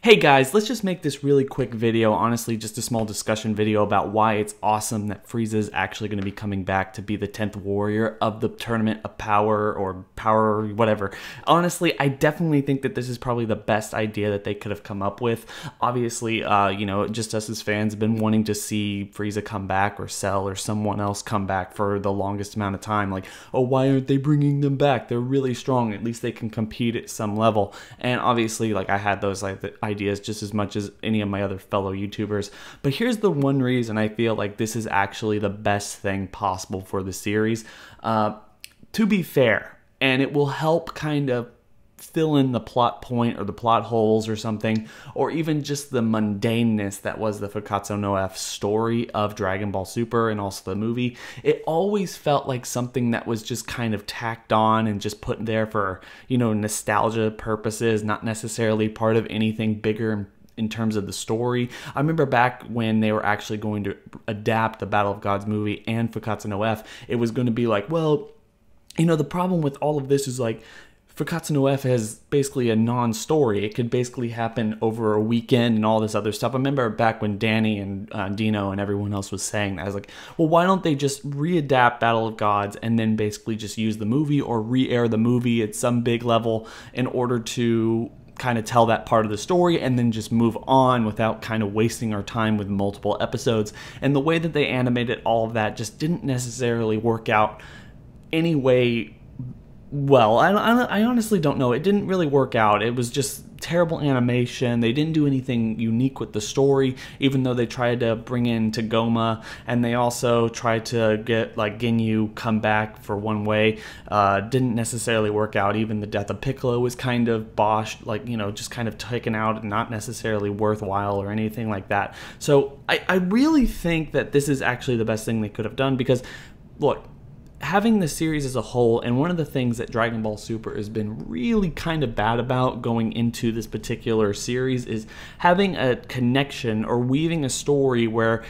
Hey guys, let's just make this really quick video, honestly just a small discussion video about why it's awesome that Frieza is actually going to be coming back to be the 10th warrior of the Tournament of Power or Power whatever. Honestly, I definitely think that this is probably the best idea that they could have come up with. Obviously, you know, just us as fans have been wanting to see Frieza come back or Cell or someone else come back for the longest amount of time. Like, oh, why aren't they bringing them back? They're really strong. At least they can compete at some level. And obviously, like, I had those ideas just as much as any of my other fellow YouTubers. But here's the one reason I feel like this is actually the best thing possible for the series. To be fair, and it will help kind of fill in the plot point or the plot holes or something, or even just the mundaneness that was the Fukkatsu no F story of Dragon Ball Super and also the movie. It always felt like something that was just kind of tacked on and just put there for, you know, nostalgia purposes, not necessarily part of anything bigger in terms of the story. I remember back when they were actually going to adapt the Battle of Gods movie and Fukkatsu no F, it was going to be like, well, you know, the problem with all of this is like, Fukkatsu no F has basically a non-story. It could basically happen over a weekend and all this other stuff. I remember back when Danny and Dino and everyone else was saying that. I was like, well, why don't they just readapt Battle of Gods and then basically just use the movie or re-air the movie at some big level in order to kind of tell that part of the story and then just move on without kind of wasting our time with multiple episodes. And the way that they animated all of that just didn't necessarily work out anyway. Well, I honestly don't know. It didn't really work out. It was just terrible animation. They didn't do anything unique with the story, even though they tried to bring in Tagoma, and they also tried to get like Ginyu come back for one way. Didn't necessarily work out. Even the death of Piccolo was kind of boshed, like, you know, just kind of taken out and not necessarily worthwhile or anything like that. So I really think that this is actually the best thing they could have done because, look, having the series as a whole, and one of the things that Dragon Ball Super has been really kind of bad about going into this particular series is having a connection or weaving a story where,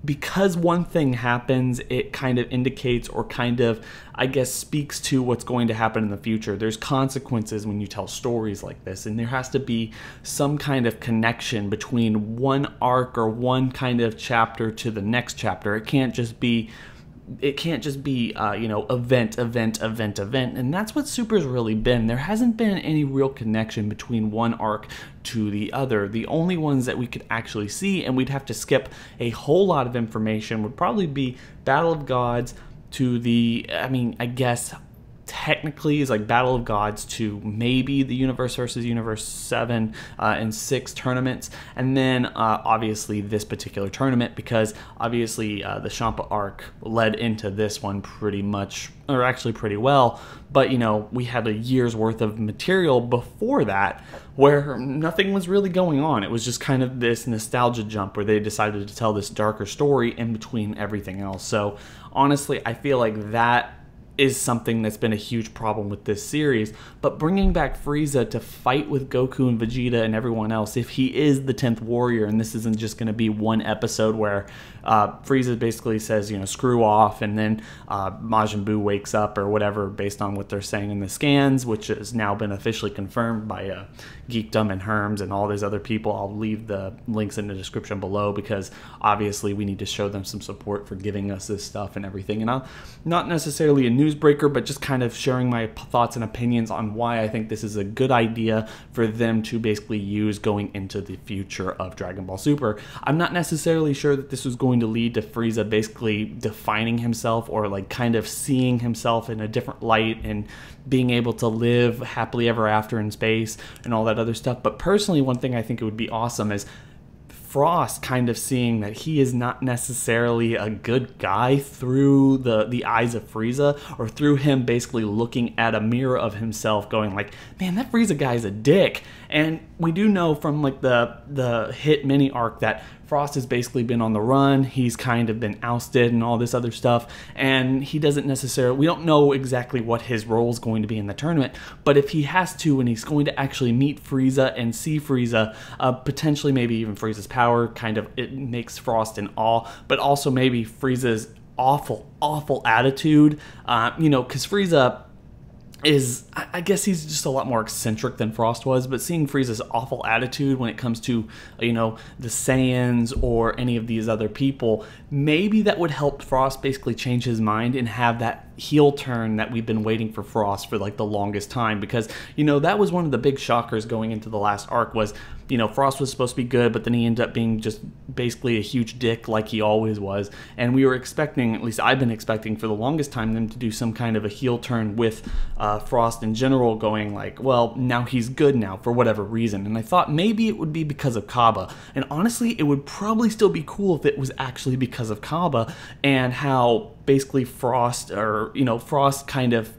because one thing happens, it kind of indicates or kind of, I guess, speaks to what's going to happen in the future. There's consequences when you tell stories like this, and there has to be some kind of connection between one arc or one kind of chapter to the next chapter. It can't just be you know, event, and that's what Super's really been. There hasn't been any real connection between one arc to the other. The only ones that we could actually see, and we'd have to skip a whole lot of information, would probably be Battle of Gods to the, I mean, I guess technically is like Battle of Gods to maybe the Universe versus Universe 7 and 6 tournaments, and then obviously this particular tournament, because obviously the Champa arc led into this one pretty much, or actually pretty well, but you know, we had a year's worth of material before that where nothing was really going on. It was just kind of this nostalgia jump where they decided to tell this darker story in between everything else. So honestly, I feel like that is something that's been a huge problem with this series. But bringing back Frieza to fight with Goku and Vegeta and everyone else, if he is the 10th warrior, and this isn't just going to be one episode where Frieza basically says, you know, screw off, and then Majin Buu wakes up or whatever based on what they're saying in the scans, which has now been officially confirmed by Geekdom and Herms and all these other people. I'll leave the links in the description below because obviously we need to show them some support for giving us this stuff and everything. And I'm not necessarily a newsbreaker, but just kind of sharing my thoughts and opinions on why I think this is a good idea for them to basically use going into the future of Dragon Ball Super. I'm not necessarily sure that this was going to lead to Frieza basically defining himself or like kind of seeing himself in a different light and being able to live happily ever after in space and all that other stuff. But personally, one thing I think it would be awesome is Frost kind of seeing that he is not necessarily a good guy through the eyes of Frieza, or through him basically looking at a mirror of himself going like, man, that Frieza guy's a dick. And we do know from like the hit mini arc that Frost has basically been on the run. He's kind of been ousted and all this other stuff, and he doesn't necessarily, we don't know exactly what his role is going to be in the tournament, but if he has to and he's going to actually meet Frieza and see Frieza, potentially maybe even Frieza's power, kind of, it makes Frost in awe, but also maybe Frieza's awful attitude, you know, because Frieza, is, I guess he's just a lot more eccentric than Frost was, but seeing Frieza's awful attitude when it comes to, you know, the Saiyans or any of these other people, maybe that would help Frost basically change his mind and have that heel turn that we've been waiting for Frost for like the longest time, because, you know, that was one of the big shockers going into the last arc was, you know, Frost was supposed to be good, but then he ended up being just basically a huge dick like he always was, and we were expecting, at least I've been expecting for the longest time, them to do some kind of a heel turn with Frost in general, going like, well, now he's good now for whatever reason, and I thought maybe it would be because of Kaba, and honestly, it would probably still be cool if it was actually because of Kaba, and how basically Frost, or, you know, Frost kind of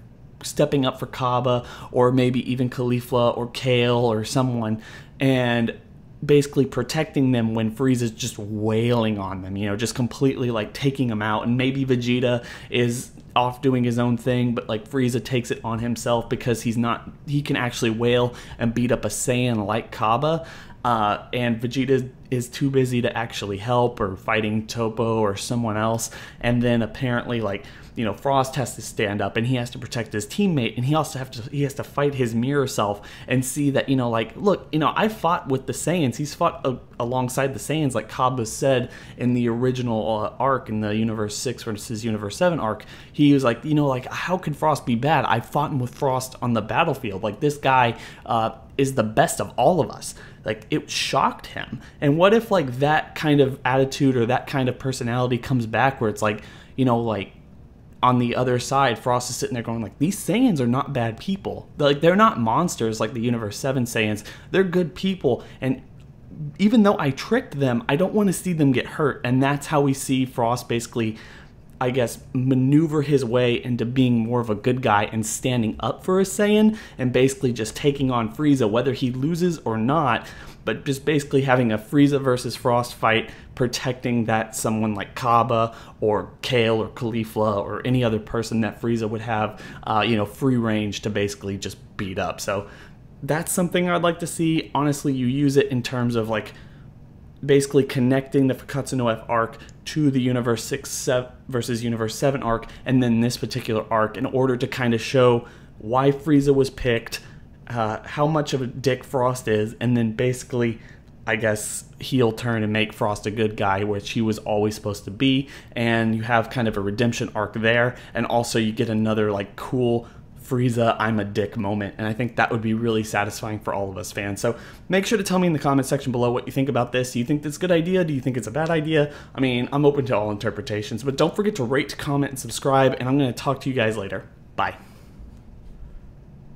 stepping up for Kaba, or maybe even Caulifla or Kale or someone, and basically protecting them when Frieza's just wailing on them, you know, just completely like taking them out. And maybe Vegeta is off doing his own thing, but like Frieza takes it on himself because he can actually wail and beat up a Saiyan like Kaba. And Vegeta is too busy to actually help, or fighting Toppo or someone else. And then apparently, like, you know, Frost has to stand up and he has to protect his teammate, and he has to fight his mirror self and see that, you know, like, look, you know, I fought with the Saiyans. He's fought alongside the Saiyans, like Kaba said in the original arc, in the Universe 6 versus Universe 7 arc. He was like, you know, like, how could Frost be bad? I fought with Frost on the battlefield. Like, this guy is the best of all of us. Like, it shocked him. And what if, like, that kind of attitude or that kind of personality comes back, where it's like, you know, like, on the other side, Frost is sitting there going like, these Saiyans are not bad people. Like, they're not monsters like the Universe 7 Saiyans. They're good people, and even though I tricked them, I don't want to see them get hurt. And that's how we see Frost basically, I guess, maneuver his way into being more of a good guy and standing up for a Saiyan, and basically just taking on Frieza, whether he loses or not, but just basically having a Frieza versus Frost fight, protecting that someone like Kaba or Kale or Caulifla or any other person that Frieza would have, you know, free range to basically just beat up. So that's something I'd like to see. Honestly, you use it in terms of like basically connecting the Fakatsu no F arc to the Universe 6 versus Universe 7 arc, and then this particular arc, in order to kind of show why Frieza was picked, how much of a dick Frost is, and then basically, I guess, heel turn and make Frost a good guy, which he was always supposed to be. And you have kind of a redemption arc there, and also you get another like cool Frieza I'm a dick moment, and I think that would be really satisfying for all of us fans. So make sure to tell me in the comment section below what you think about this. Do you think this is a good idea? Do you think it's a bad idea? I mean, I'm open to all interpretations, but don't forget to rate, comment, and subscribe, and I'm going to talk to you guys later. Bye.